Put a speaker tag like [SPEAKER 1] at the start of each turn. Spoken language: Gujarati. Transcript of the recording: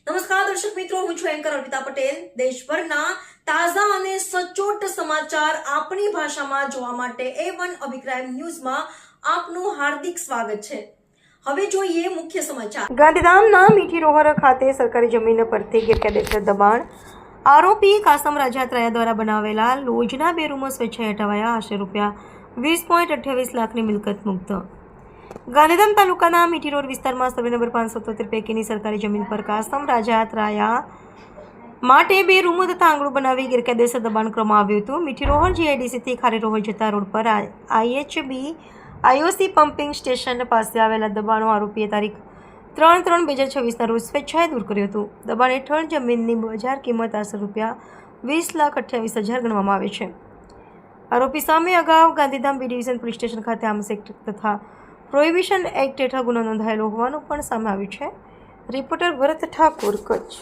[SPEAKER 1] નમસ્કાર દર્શક મિત્રો, હું છું એન્કર અર્પિતા પટેલ। દેશભરના તાજા અને સચોટ સમાચાર આપણી ભાષામાં જોવા માટે A1 અભિપ્રાય ન્યૂઝમાં આપનું હાર્દિક સ્વાગત છે। હવે જોઈએ મુખ્ય સમાચાર। ગાંધીધામના મીઠી રોહર ખાતે સરકારી જમીન પરથી ગેરકાયદેસર દબાણ આરોપી કાસમ રાજાત્રાયા દ્વારા બનાવેલા લોજના 2 રૂમો સ્વેચ્છાએ હટાવાયા। આશરે ₹20.28 લાખની મિલકત મુક્ત। ગાંધીધામ તાલુકાના મીઠી રોડ વિસ્તારમાં સર્વે નંબર 573 પૈકીની સરકારી જમીન પર કાસમ રાજાત્રાયા માટે 2 રૂમો તથા આંગણું બનાવી ગેરકાયદેસર દબાણ કરવામાં આવ્યું હતું। મીઠી રોહર GIDCથી ખારી રોહર જતા રોડ પર IHB IOC પમ્પિંગ સ્ટેશન પાસે આવેલા દબાણો આરોપીએ તારીખ 3/3/2026ના રોજ સ્વેચ્છાએ દૂર કર્યું હતું। દબાણ હેઠળ જમીનની બજાર કિંમત આશરે ₹20,28,000 ગણવામાં આવે છે। આરોપી સામે અગાઉ Gandhidham B division police station ખાતે આર્મ્સ એક્ટ તથા પ્રોહિબિશન એક્ટ હેઠળ ગુનો નોંધાયેલો હોવાનું પણ સામે આવ્યું છે। રિપોર્ટર ભરત ઠાકોર, કચ્છ।